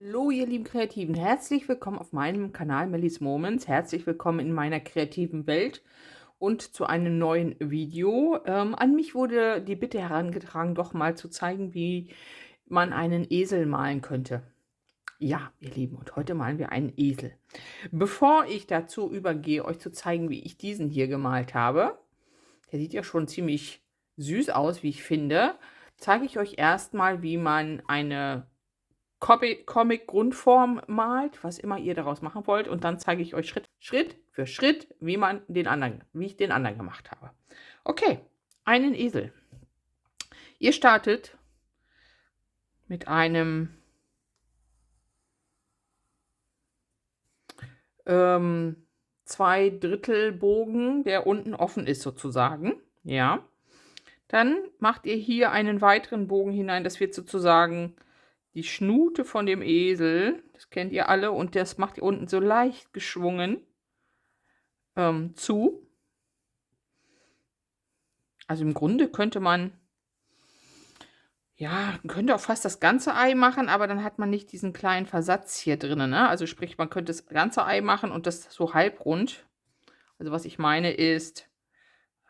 Hallo ihr lieben Kreativen, herzlich willkommen auf meinem Kanal Mellies Moments. Herzlich willkommen in meiner kreativen Welt und zu einem neuen Video. An mich wurde die Bitte herangetragen, doch mal zu zeigen, wie man einen Esel malen könnte. Ja, ihr Lieben, und heute malen wir einen Esel. Bevor ich dazu übergehe, euch zu zeigen, wie ich diesen hier gemalt habe, der sieht ja schon ziemlich süß aus, wie ich finde, zeige ich euch erstmal, wie man eine Comic-Grundform malt, was immer ihr daraus machen wollt, und dann zeige ich euch Schritt für Schritt, wie ich den anderen gemacht habe. Okay, einen Esel. Ihr startet mit einem 2/3 Bogen, der unten offen ist sozusagen, ja. Dann macht ihr hier einen weiteren Bogen hinein, das wird sozusagen die Schnute von dem Esel, das kennt ihr alle, und das macht ihr unten so leicht geschwungen zu. Also im Grunde könnte man, ja, könnte auch fast das ganze Ei machen, aber dann hat man nicht diesen kleinen Versatz hier drinnen, ne? Also sprich, man könnte das ganze Ei machen und das so halbrund. Also was ich meine ist,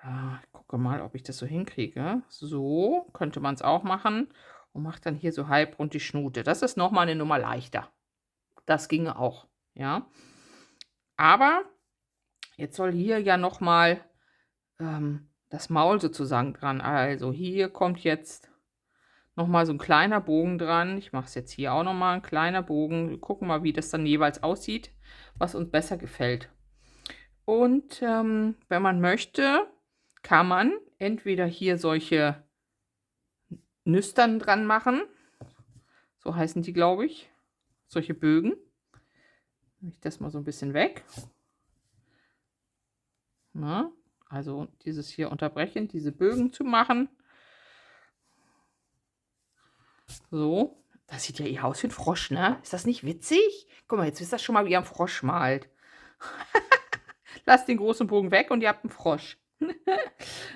ich gucke mal, ob ich das so hinkriege. So könnte man es auch machen und macht dann hier so halbrund die Schnute. Das ist noch mal 'ne Nummer leichter. Das ginge auch, ja. Aber jetzt soll hier ja noch mal das Maul sozusagen dran. Also hier kommt jetzt noch mal so ein kleiner Bogen dran. Ich mache es jetzt hier auch noch mal, 'n kleiner Bogen. Wir gucken mal, wie das dann jeweils aussieht, was uns besser gefällt. Und, wenn man möchte, kann man entweder hier solche Nüstern dran machen, so heißen die, glaube ich, solche Bögen. Nehme ich das mal so ein bisschen weg. Ne? Also dieses hier unterbrechen, diese Bögen zu machen. So. Das sieht ja eher aus wie 'n Frosch, ne? Ist das nicht witzig? Guck mal, jetzt wisst ihr schon mal, wie ihr 'n Frosch malt. Lasst den großen Bogen weg und ihr habt 'n Frosch.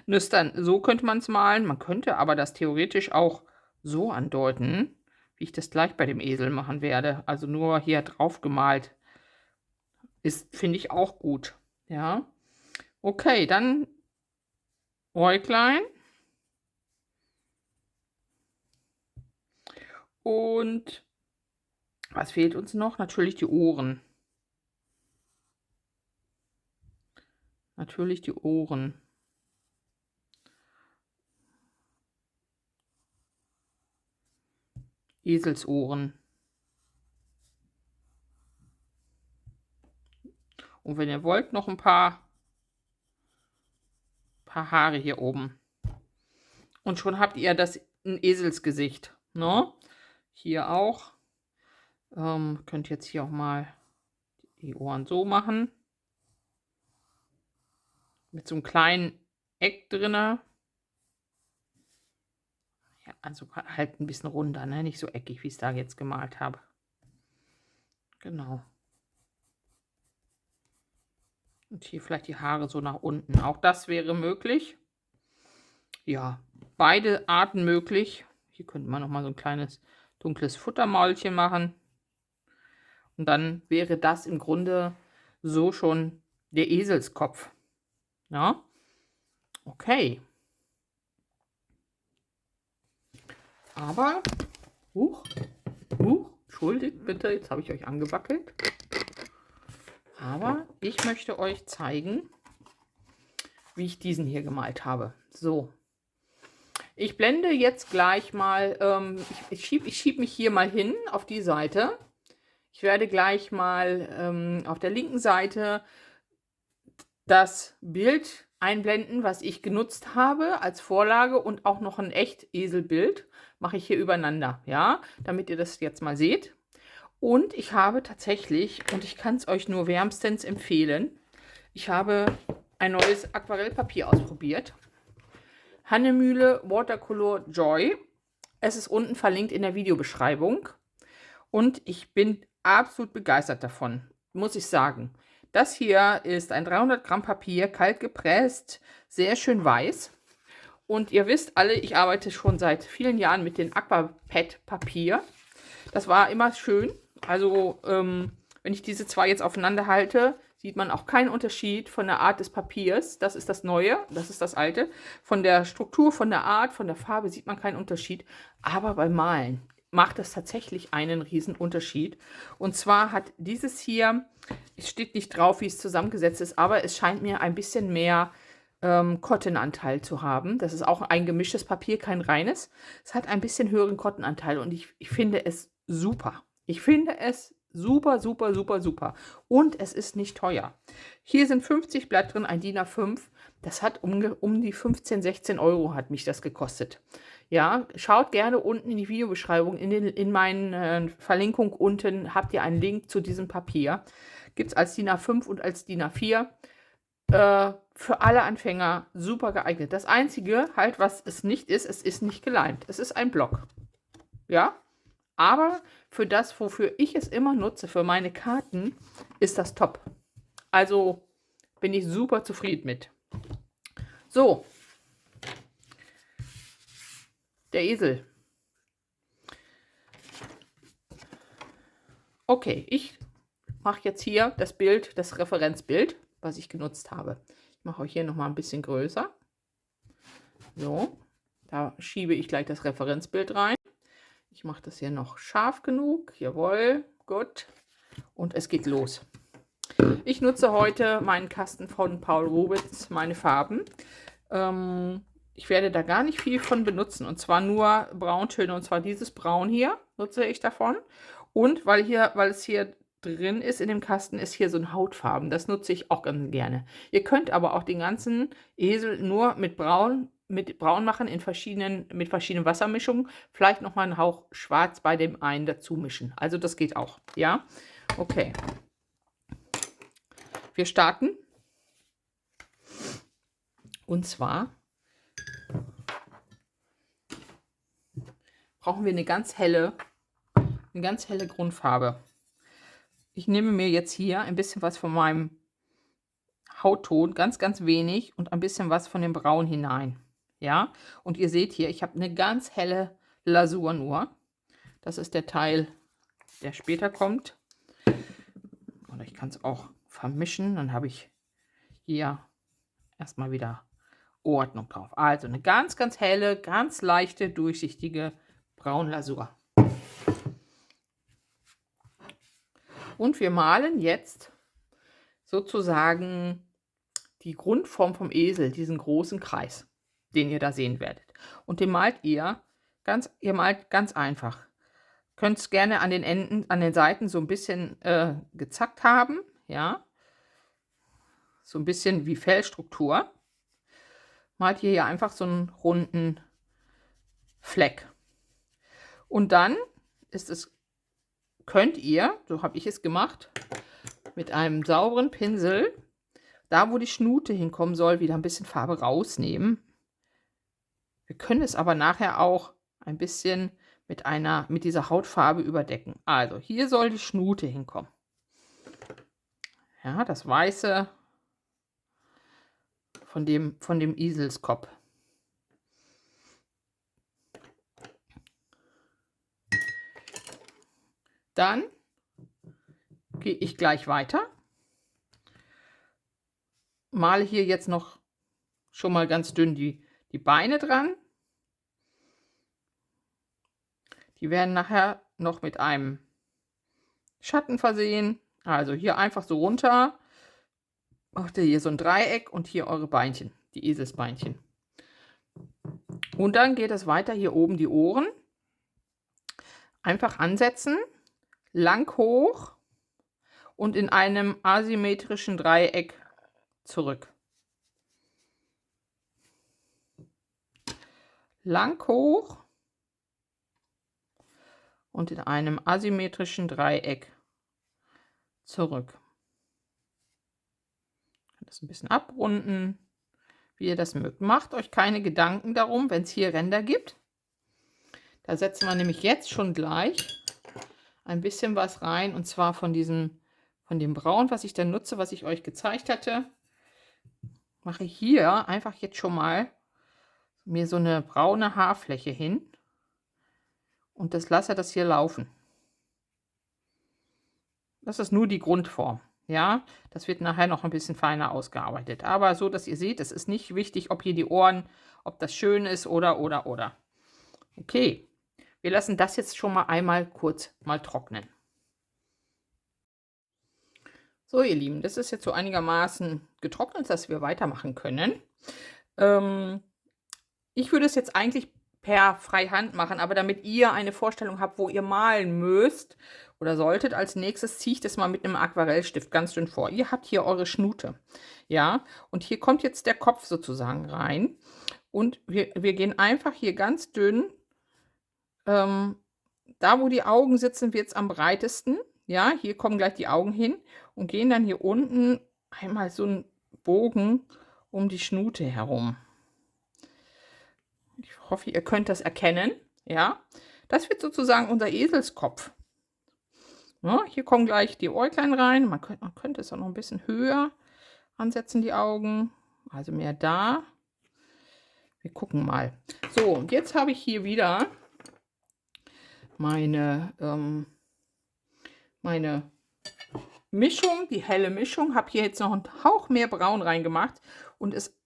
Nüstern, so könnte man's malen. Man könnte aber das theoretisch auch so andeuten, wie ich das gleich bei dem Esel machen werde. Also nur hier drauf gemalt. Ist, finde ich, auch gut, ja. Okay, dann Äuglein. Und was fehlt uns noch? Natürlich die Ohren. Natürlich die Ohren. Eselsohren. Und wenn ihr wollt, noch ein paar Haare hier oben. Und schon habt ihr das 'n Eselsgesicht, ne? Hier auch. Könnt jetzt hier auch mal die Ohren so machen. Mit so 'nem kleinen Eck drinne. Ja, also halt 'n bisschen runder, ne? Nicht so eckig, wie ich's da jetzt gemalt habe. Genau. Und hier vielleicht die Haare so nach unten. Auch das wäre möglich. Ja, beide Arten möglich. Hier könnte man noch mal so 'n kleines dunkles Futtermäulchen machen. Und dann wäre das im Grunde so schon der Eselskopf, ja? Okay. Aber huch, entschuldigt bitte, jetzt habe ich euch angewackelt. Aber ich möchte euch zeigen, wie ich diesen hier gemalt habe. So. Ich blende jetzt gleich mal, ich schieb mich hier mal hin auf die Seite. Ich werde gleich mal auf der linken Seite das Bild einblenden, was ich genutzt habe als Vorlage, und auch noch ein Echt-Eselbild mache ich hier übereinander, ja, damit ihr das jetzt mal seht. Und ich habe tatsächlich, und ich kann es euch nur wärmstens empfehlen, ich habe ein neues Aquarellpapier ausprobiert. Hannemühle Watercolor Joy. Es ist unten verlinkt in der Videobeschreibung. Und ich bin absolut begeistert davon, muss ich sagen. Das hier ist ein 300 Gramm Papier, kalt gepresst, sehr schön weiß. Und ihr wisst alle, ich arbeite schon seit vielen Jahren mit dem Aquapad Papier. Das war immer schön. Also, wenn ich diese zwei jetzt aufeinander halte, sieht man auch keinen Unterschied von der Art des Papiers. Das ist das Neue, das ist das Alte. Von der Struktur, von der Art, von der Farbe sieht man keinen Unterschied. Aber beim Malen macht es tatsächlich einen riesen Unterschied. Und zwar hat dieses hier, es steht nicht drauf, wie es zusammengesetzt ist, aber es scheint mir ein bisschen mehr Cotton-Anteil zu haben. Das ist auch ein gemischtes Papier, kein reines. Es hat ein bisschen höheren Cotton-Anteil und ich finde es super. Ich finde es super, super, super, super. Und es ist nicht teuer. Hier sind 50 Blatt drin, ein DIN A5. Das hat um die 15, 16 Euro hat mich das gekostet. Ja, schaut gerne unten in die Videobeschreibung. In meinen Verlinkung unten habt ihr einen Link zu diesem Papier. Gibt es als DIN A5 und als DIN A4. Für alle Anfänger super geeignet. Das Einzige halt, was es ist nicht geleimt. Es ist ein Block. Ja, aber für das, wofür ich es immer nutze, für meine Karten, ist das top. Also bin ich super zufrieden mit. So, der Esel. Okay, ich mache jetzt hier das Bild, das Referenzbild, was ich genutzt habe. Ich mache euch hier nochmal ein bisschen größer. So, da schiebe ich gleich das Referenzbild rein. Ich mache das hier noch scharf genug. Jawohl, gut. Und es geht los. Ich nutze heute meinen Kasten von Paul Rubens, meine Farben. Ich werde da gar nicht viel von benutzen. Und zwar nur Brauntöne. Und zwar dieses Braun hier nutze ich davon. Und weil es hier drin ist in dem Kasten, ist hier so ein Hautfarben. Das nutze ich auch ganz gerne. Ihr könnt aber auch den ganzen Esel nur mit Braun machen mit verschiedenen Wassermischungen. Vielleicht nochmal einen Hauch Schwarz bei dem einen dazu mischen. Also das geht auch. Ja, okay. Wir starten. Und zwar brauchen wir eine ganz helle Grundfarbe. Ich nehme mir jetzt hier ein bisschen was von meinem Hautton, ganz, ganz wenig und ein bisschen was von dem Braun hinein. Ja, und ihr seht hier, ich habe eine ganz helle Lasur nur. Das ist der Teil, der später kommt. Oder ich kann es auch vermischen, dann habe ich hier erstmal wieder Ordnung drauf. Also eine ganz, ganz helle, ganz leichte, durchsichtige Braunlasur. Und wir malen jetzt sozusagen die Grundform vom Esel, diesen großen Kreis, den ihr da sehen werdet. Und den malt ihr ganz einfach. Könnt es gerne an den Enden, an den Seiten so ein bisschen gezackt haben, ja. So ein bisschen wie Fellstruktur. Malt ihr hier einfach so einen runden Fleck. Und dann könnt ihr, so habe ich es gemacht, mit einem sauberen Pinsel, da wo die Schnute hinkommen soll, wieder ein bisschen Farbe rausnehmen. Wir können es aber nachher auch ein bisschen mit dieser Hautfarbe überdecken. Also hier soll die Schnute hinkommen. Ja, das Weiße von dem Eselskopf. Dann gehe ich gleich weiter. Male hier jetzt noch schon mal ganz dünn die Beine dran. Die werden nachher noch mit einem Schatten versehen. Also hier einfach so runter. Macht ihr hier so ein Dreieck und hier eure Beinchen, die Eselsbeinchen. Und dann geht es weiter hier oben die Ohren. Einfach ansetzen, lang hoch und in einem asymmetrischen Dreieck zurück. Lang hoch und in einem asymmetrischen Dreieck zurück. Das ein bisschen abrunden, wie ihr das mögt. Macht euch keine Gedanken darum, wenn es hier Ränder gibt. Da setzen wir nämlich jetzt schon gleich ein bisschen was rein, und zwar von dem Braun, was ich dann nutze, was ich euch gezeigt hatte. Mache ich hier einfach jetzt schon mal mir so eine braune Haarfläche hin und lasse das hier laufen. Das ist nur die Grundform, ja? Das wird nachher noch ein bisschen feiner ausgearbeitet. Aber so, dass ihr seht, es ist nicht wichtig, ob hier die Ohren ob das schön ist oder. Okay, wir lassen das jetzt schon mal einmal kurz mal trocknen. So, ihr Lieben, das ist jetzt so einigermaßen getrocknet, dass wir weitermachen können. Ich würde es jetzt eigentlich per Freihand machen, aber damit ihr eine Vorstellung habt, wo ihr malen müsst oder solltet, als nächstes ziehe ich das mal mit einem Aquarellstift ganz dünn vor. Ihr habt hier eure Schnute, ja, und hier kommt jetzt der Kopf sozusagen rein und wir gehen einfach hier ganz dünn, da wo die Augen sitzen, wird es am breitesten, ja, hier kommen gleich die Augen hin und gehen dann hier unten einmal so einen Bogen um die Schnute herum. Ich hoffe, ihr könnt das erkennen. Ja, das wird sozusagen unser Eselskopf. Ja, hier kommen gleich die Äuglein rein. Man könnte es auch noch ein bisschen höher ansetzen, die Augen. Also mehr da. Wir gucken mal. So, und jetzt habe ich hier wieder meine Mischung, die helle Mischung. Habe hier jetzt noch einen Hauch mehr Braun reingemacht. Und es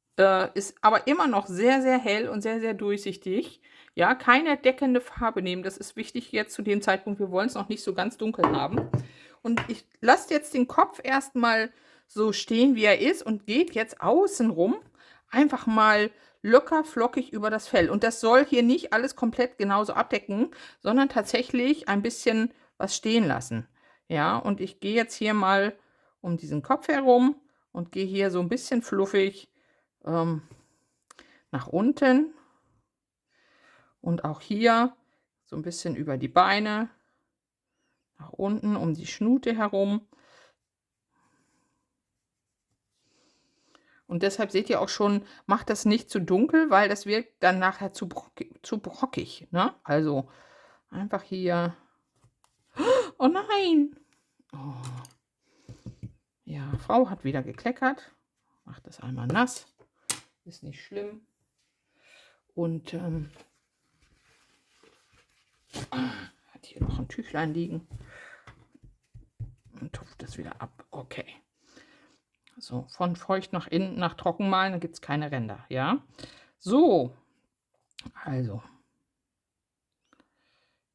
ist aber immer noch sehr, sehr hell und sehr, sehr durchsichtig. Ja, keine deckende Farbe nehmen. Das ist wichtig jetzt zu dem Zeitpunkt. Wir wollen es noch nicht so ganz dunkel haben. Und ich lasse jetzt den Kopf erstmal so stehen, wie er ist und geht jetzt außenrum einfach mal locker flockig über das Fell. Und das soll hier nicht alles komplett genauso abdecken, sondern tatsächlich ein bisschen was stehen lassen. Ja, und ich gehe jetzt hier mal um diesen Kopf herum und gehe hier so ein bisschen fluffig nach unten und auch hier so ein bisschen über die Beine, nach unten um die Schnute herum. Und deshalb seht ihr auch schon, macht das nicht zu dunkel, weil das wirkt dann nachher zu brockig. Ne? Also einfach hier. Oh nein! Oh. Ja, Frau hat wieder gekleckert. Macht das einmal nass. Ist nicht schlimm. Und hat hier noch ein Tüchlein liegen. Und tupft das wieder ab. Okay. So, von feucht nach innen, nach trocken malen, da gibt es keine Ränder, ja. So, also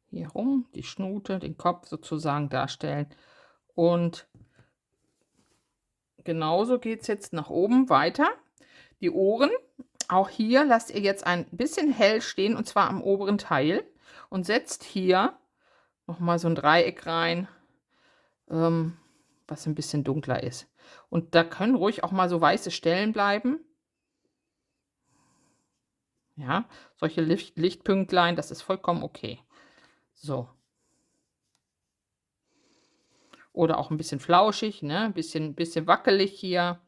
hier rum die Schnute, den Kopf sozusagen darstellen. Und genauso geht es jetzt nach oben weiter. Die Ohren, auch hier lasst ihr jetzt ein bisschen hell stehen, und zwar am oberen Teil. Und setzt hier nochmal so ein Dreieck rein, was ein bisschen dunkler ist. Und da können ruhig auch mal so weiße Stellen bleiben. Ja, solche Lichtpünktlein, das ist vollkommen okay. So. Oder auch ein bisschen flauschig, ne? Ein bisschen wackelig hier.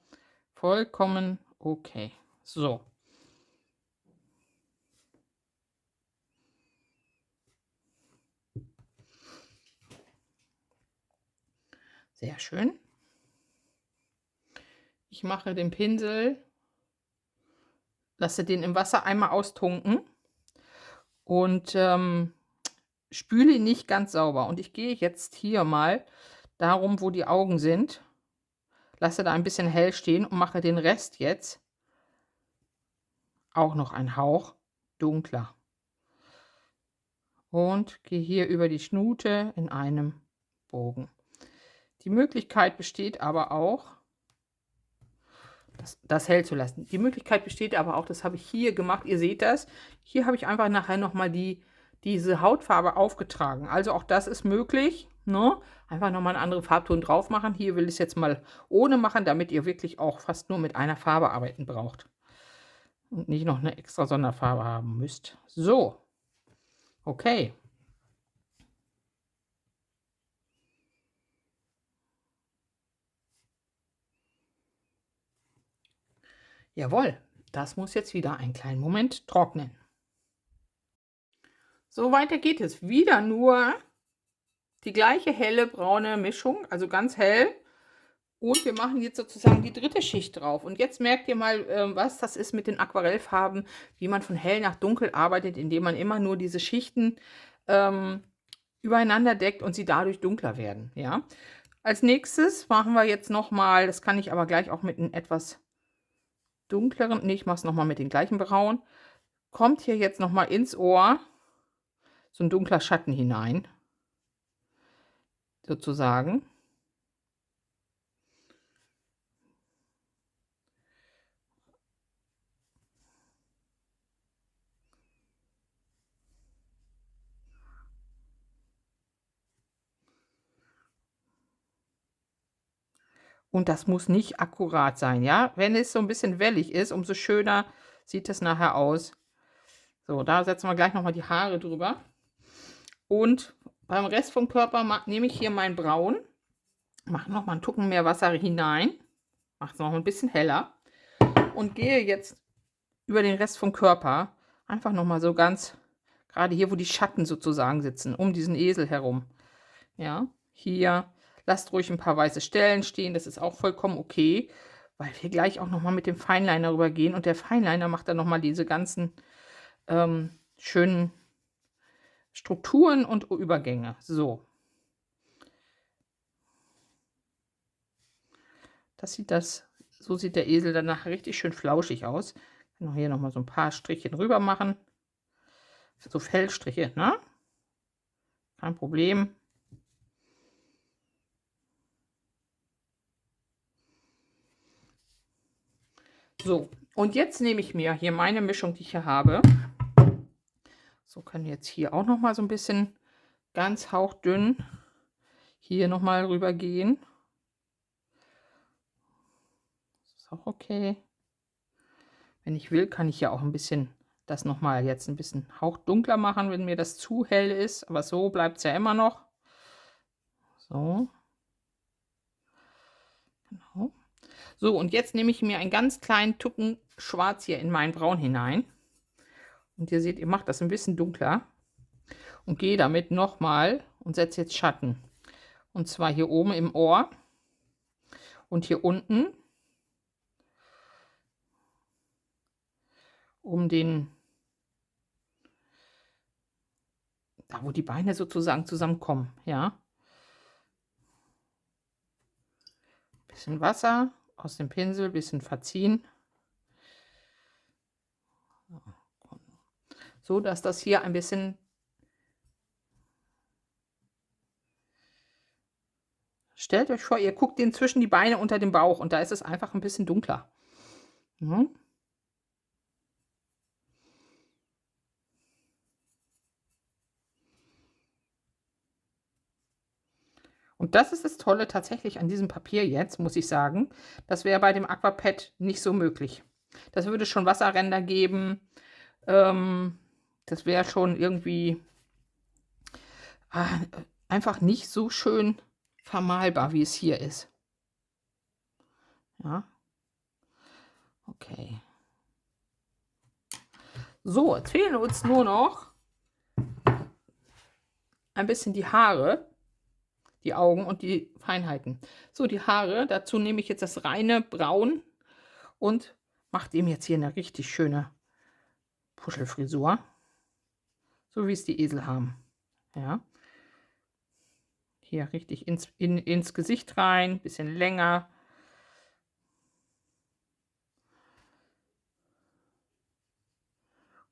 Vollkommen okay. So. Sehr schön. Ich mache den Pinsel, lasse den im Wasser einmal austunken und spüle ihn nicht ganz sauber. Und ich gehe jetzt hier mal darum, wo die Augen sind, lasse da ein bisschen hell stehen und mache den Rest jetzt auch noch ein Hauch dunkler. Und gehe hier über die Schnute in einem Bogen. Die Möglichkeit besteht aber auch, das hell zu lassen. Die Möglichkeit besteht aber auch, das habe ich hier gemacht, ihr seht das, hier habe ich einfach nachher nochmal diese Hautfarbe aufgetragen. Also auch das ist möglich, ne? Einfach nochmal einen anderen Farbton drauf machen. Hier will ich es jetzt mal ohne machen, damit ihr wirklich auch fast nur mit einer Farbe arbeiten braucht. Und nicht noch eine extra Sonderfarbe haben müsst. So, okay. Jawohl, das muss jetzt wieder einen kleinen Moment trocknen. So, weiter geht es. Wieder nur die gleiche helle braune Mischung, also ganz hell. Und wir machen jetzt sozusagen die dritte Schicht drauf. Und jetzt merkt ihr mal, was das ist mit den Aquarellfarben, wie man von hell nach dunkel arbeitet, indem man immer nur diese Schichten übereinander deckt und sie dadurch dunkler werden. Ja? Als nächstes machen wir jetzt noch mal, das kann ich aber gleich auch mit einem etwas dunkleren, ne, ich mache es noch mal mit den gleichen Braun. Kommt hier jetzt noch mal ins Ohr so ein dunkler Schatten hinein, sozusagen. Und das muss nicht akkurat sein, ja? Wenn es so ein bisschen wellig ist, umso schöner sieht es nachher aus. So, da setzen wir gleich noch mal die Haare drüber. Und beim Rest vom Körper nehme ich hier mein Braun, mache noch mal 'n Tucken mehr Wasser hinein, mache es noch ein bisschen heller und gehe jetzt über den Rest vom Körper einfach noch mal so ganz gerade hier, wo die Schatten sozusagen sitzen, um diesen Esel herum. Ja, hier lasst ruhig ein paar weiße Stellen stehen, das ist auch vollkommen okay, weil wir gleich auch noch mal mit dem Fineliner rübergehen und der Fineliner macht dann noch mal diese ganzen, schönen Strukturen und Übergänge. So, so sieht der Esel dann nachher richtig schön flauschig aus. Ich kann auch hier noch mal so ein paar Strichchen rüber machen, so Fellstriche, ne? Kein Problem. So, und jetzt nehme ich mir hier meine Mischung, die ich hier habe. So, können jetzt hier auch noch mal so ein bisschen ganz hauchdünn hier noch mal rüber gehen. Das ist auch okay. Wenn ich will, kann ich ja auch ein bisschen das noch mal jetzt ein bisschen hauchdunkler machen, wenn mir das zu hell ist, aber so bleibt es ja immer noch. So, genau. So, und jetzt nehme ich mir einen ganz kleinen Tucken Schwarz hier in meinen Braun hinein. Und ihr seht, ihr macht das ein bisschen dunkler. Und gehe damit noch mal und setze jetzt Schatten. Und zwar hier oben im Ohr und hier unten um den, da wo die Beine sozusagen zusammenkommen, ja. Bisschen Wasser aus dem Pinsel, bisschen verziehen. So, dass das hier ein bisschen, stellt euch vor, ihr guckt den zwischen die Beine unter dem Bauch und da ist es einfach ein bisschen dunkler. Mhm. Und das ist das Tolle tatsächlich an diesem Papier jetzt, muss ich sagen. Das wäre bei dem Aquapad nicht so möglich. Das würde schon Wasserränder geben. Ähm, Das wäre schon irgendwie einfach nicht so schön vermalbar, wie es hier ist. Ja, okay. So, jetzt fehlen uns nur noch ein bisschen die Haare, die Augen und die Feinheiten. So, die Haare, dazu nehme ich jetzt das reine Braun und mache dem jetzt hier eine richtig schöne Puschelfrisur, so wie es die Esel haben. Ja, hier richtig ins Gesicht rein, bisschen länger.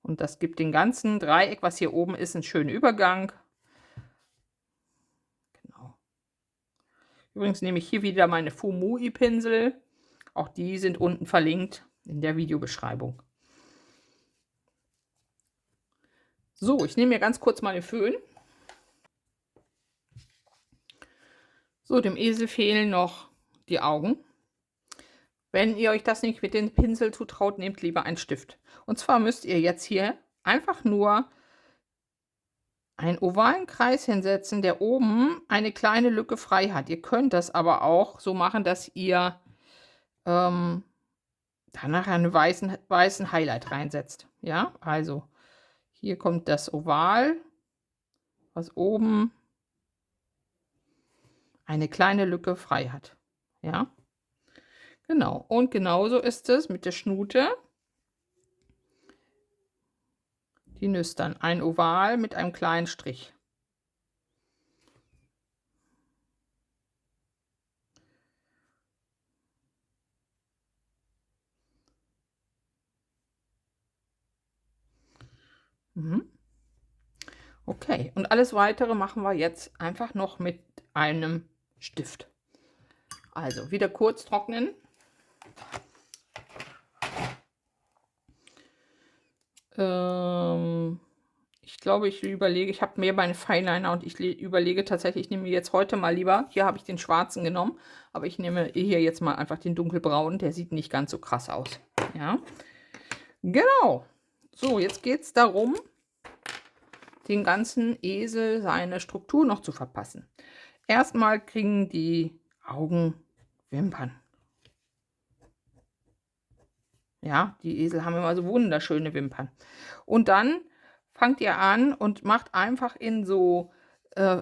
Und das gibt den ganzen Dreieck, was hier oben ist, einen schönen Übergang. Genau. Übrigens nehme ich hier wieder meine Fumui-Pinsel. Auch die sind unten verlinkt in der Videobeschreibung. So, ich nehme mir ganz kurz mal den Föhn. So, dem Esel fehlen noch die Augen. Wenn ihr euch das nicht mit dem Pinsel zutraut, nehmt lieber einen Stift. Und zwar müsst ihr jetzt hier einfach nur einen ovalen Kreis hinsetzen, der oben eine kleine Lücke frei hat. Ihr könnt das aber auch so machen, dass ihr danach einen weißen Highlight reinsetzt. Ja, also hier kommt das Oval, was oben eine kleine Lücke frei hat. Ja, genau. Und genauso ist es mit der Schnute. Die Nüstern. Ein Oval mit einem kleinen Strich. Mhm. Okay, und alles Weitere machen wir jetzt einfach noch mit einem Stift. Also wieder kurz trocknen. Ich glaube, ich überlege, ich habe mehr meine Fineliner und ich überlege tatsächlich, ich nehme jetzt heute mal lieber, hier habe ich den schwarzen genommen, aber ich nehme hier jetzt mal einfach den dunkelbraunen, der sieht nicht ganz so krass aus. Ja, genau. So, jetzt geht es darum, den ganzen Esel seine Struktur noch zu verpassen. Erstmal kriegen die Augen Wimpern. Ja, die Esel haben immer so wunderschöne Wimpern. Und dann fangt ihr an und macht einfach in so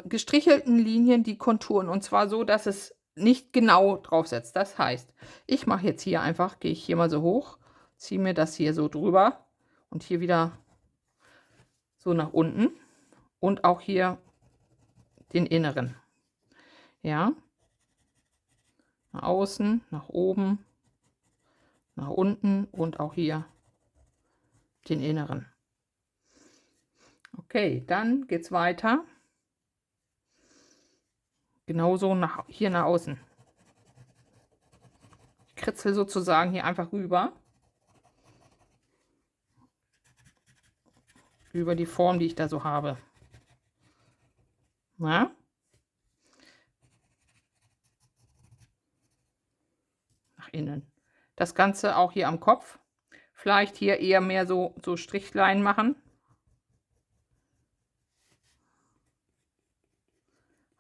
gestrichelten Linien die Konturen. Und zwar so, dass es nicht genau drauf setzt. Das heißt, ich mache jetzt hier einfach, gehe ich hier mal so hoch, ziehe mir das hier so drüber und hier wieder so nach unten. Und auch hier den inneren. Ja, nach außen, nach oben, nach unten und auch hier den inneren. Okay, dann geht es weiter. Genauso hier nach außen. Ich kritzel sozusagen hier einfach rüber. Über die Form, die ich da so habe. Na? Nach innen. Das Ganze auch hier am Kopf. Vielleicht hier eher mehr so Strichlein machen.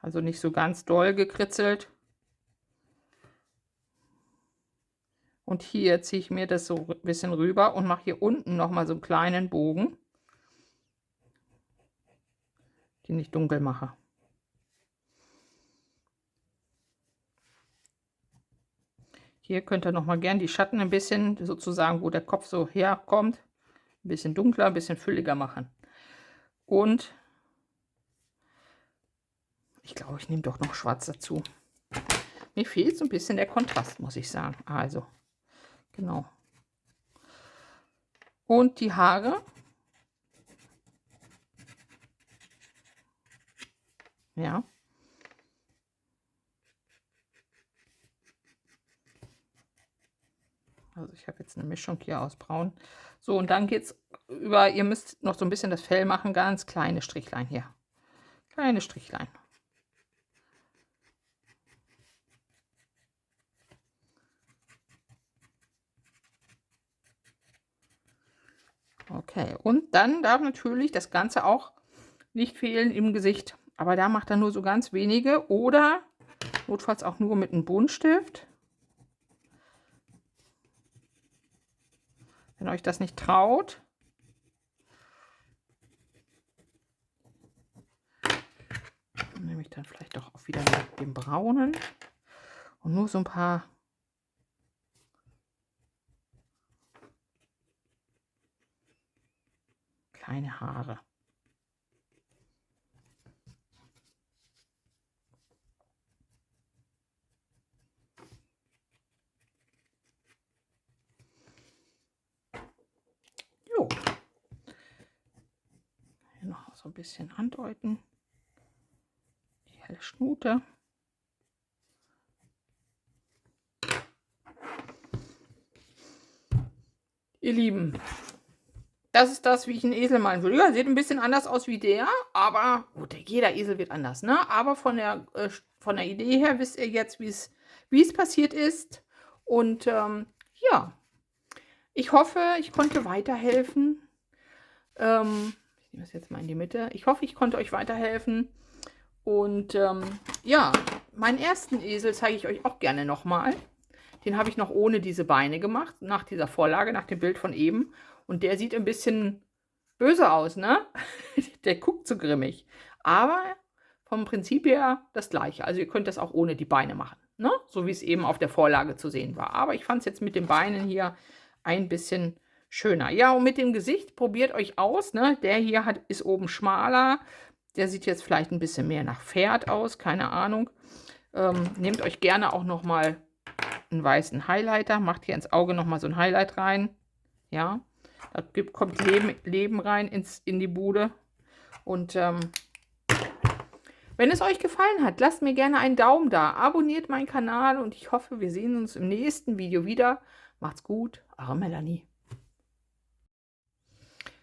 Also nicht so ganz doll gekritzelt. Und hier ziehe ich mir das so ein bisschen rüber und mache hier unten nochmal so einen kleinen Bogen, den ich dunkel mache. Hier könnt ihr nochmal gern die Schatten ein bisschen, sozusagen, wo der Kopf so herkommt, ein bisschen dunkler, ein bisschen fülliger machen. Und ich glaube, ich nehme doch noch schwarz dazu. Mir fehlt so ein bisschen der Kontrast, muss ich sagen. Also, genau. Und die Haare. Ja. Also ich habe jetzt eine Mischung hier aus braun. So, und dann geht es über, ihr müsst noch so ein bisschen das Fell machen, ganz kleine Strichlein hier. Kleine Strichlein. Okay, und dann darf natürlich das Ganze auch nicht fehlen im Gesicht. Aber da macht er nur so ganz wenige oder notfalls auch nur mit einem Buntstift. Wenn euch das nicht traut. Dann nehme ich dann vielleicht doch auch wieder mit dem braunen. Und nur so ein paar kleine Haare. Jo. Hier noch so ein bisschen andeuten. Die helle Schnute. Ihr Lieben, das ist das, wie ich einen Esel malen würde. Ja, sieht ein bisschen anders aus wie der, aber gut, jeder Esel wird anders, ne? Aber von der Idee her wisst ihr jetzt, wie es passiert ist. Und ja, ich hoffe, ich konnte weiterhelfen. Ich nehme das jetzt mal in die Mitte. Ich hoffe, ich konnte euch weiterhelfen. Und ja, meinen ersten Esel zeige ich euch auch gerne nochmal. Den habe ich noch ohne diese Beine gemacht, nach dieser Vorlage, nach dem Bild von eben. Und der sieht ein bisschen böse aus, ne? Der guckt so grimmig. Aber vom Prinzip her das gleiche. Also ihr könnt das auch ohne die Beine machen, ne? So wie es eben auf der Vorlage zu sehen war. Aber ich fand es jetzt mit den Beinen hier ein bisschen schöner. Ja, und mit dem Gesicht probiert euch aus, ne? Der hier ist oben schmaler. Der sieht jetzt vielleicht ein bisschen mehr nach Pferd aus, keine Ahnung. Nehmt euch gerne auch noch mal einen weißen Highlighter, macht hier ins Auge noch mal so ein Highlight rein. Ja, kommt Leben rein in die Bude. Und wenn es euch gefallen hat, lasst mir gerne einen Daumen da. Abonniert meinen Kanal und ich hoffe, wir sehen uns im nächsten Video wieder. Macht's gut, eure Melanie.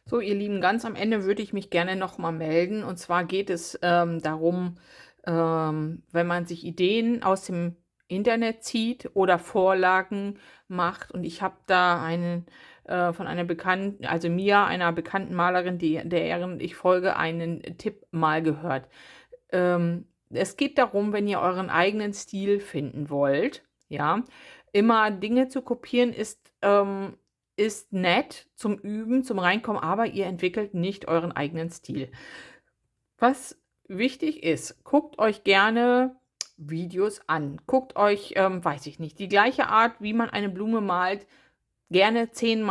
So, ihr Lieben, ganz am Ende würde ich mich gerne nochmal melden. Und zwar geht es darum, wenn man sich Ideen aus dem Internet zieht oder Vorlagen macht. Und ich habe da von einer bekannten, also einer bekannten Malerin, deren ich folge, einen Tipp mal gehört. Es geht darum, wenn ihr euren eigenen Stil finden wollt, ja, immer Dinge zu kopieren ist nett zum Üben, zum Reinkommen, aber ihr entwickelt nicht euren eigenen Stil. Was wichtig ist, guckt euch gerne Videos an. Guckt euch, weiß ich nicht, die gleiche Art, wie man eine Blume malt, gerne 10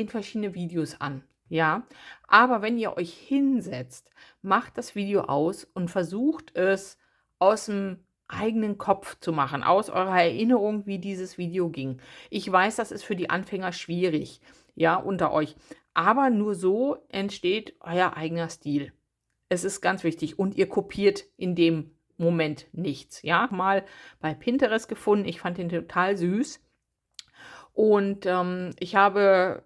verschiedene Videos an. Ja, aber wenn ihr euch hinsetzt, macht das Video aus und versucht es aus dem eigenen Kopf zu machen, aus eurer Erinnerung, wie dieses Video ging. Ich weiß, das ist für die Anfänger schwierig, ja, unter euch. Aber nur so entsteht euer eigener Stil. Es ist ganz wichtig und ihr kopiert in dem Moment nichts, ja. Mal bei Pinterest gefunden, ich fand den total süß. Und ich habe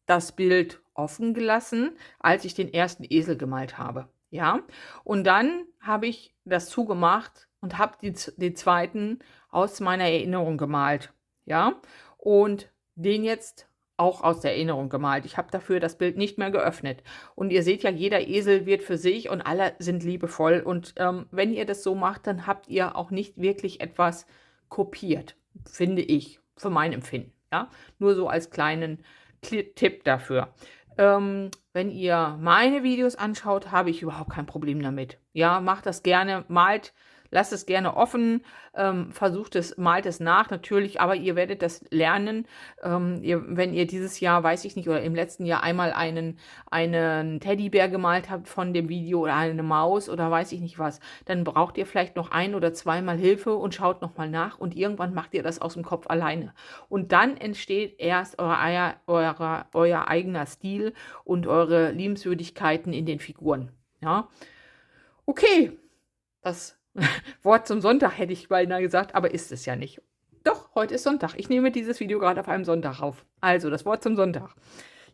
das Bild offen gelassen, als ich den ersten Esel gemalt habe. Ja, und dann habe ich das zugemacht und habe den zweiten aus meiner Erinnerung gemalt. Ja, und den jetzt auch aus der Erinnerung gemalt. Ich habe dafür das Bild nicht mehr geöffnet. Und ihr seht ja, jeder Esel wird für sich und alle sind liebevoll. Und wenn ihr das so macht, dann habt ihr auch nicht wirklich etwas kopiert, finde ich, für mein Empfinden. Ja, nur so als kleinen Tipp dafür. Wenn ihr meine Videos anschaut, habe ich überhaupt kein Problem damit. Ja, macht das gerne, lasst es gerne offen, malt es nach natürlich, aber ihr werdet das lernen. Wenn ihr dieses Jahr, weiß ich nicht, oder im letzten Jahr einmal einen Teddybär gemalt habt von dem Video oder eine Maus oder weiß ich nicht was, dann braucht ihr vielleicht noch 1- oder zweimal Hilfe und schaut nochmal nach und irgendwann macht ihr das aus dem Kopf alleine. Und dann entsteht erst euer eigener Stil und eure Liebenswürdigkeiten in den Figuren. Ja, okay, das Wort zum Sonntag hätte ich beinahe gesagt, aber ist es ja nicht. Doch, heute ist Sonntag. Ich nehme dieses Video gerade auf einem Sonntag auf. Also, das Wort zum Sonntag.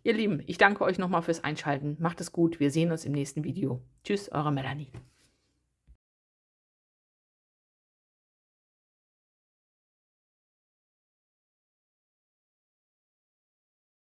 Ihr Lieben, ich danke euch nochmal fürs Einschalten. Macht es gut. Wir sehen uns im nächsten Video. Tschüss, eure Melanie.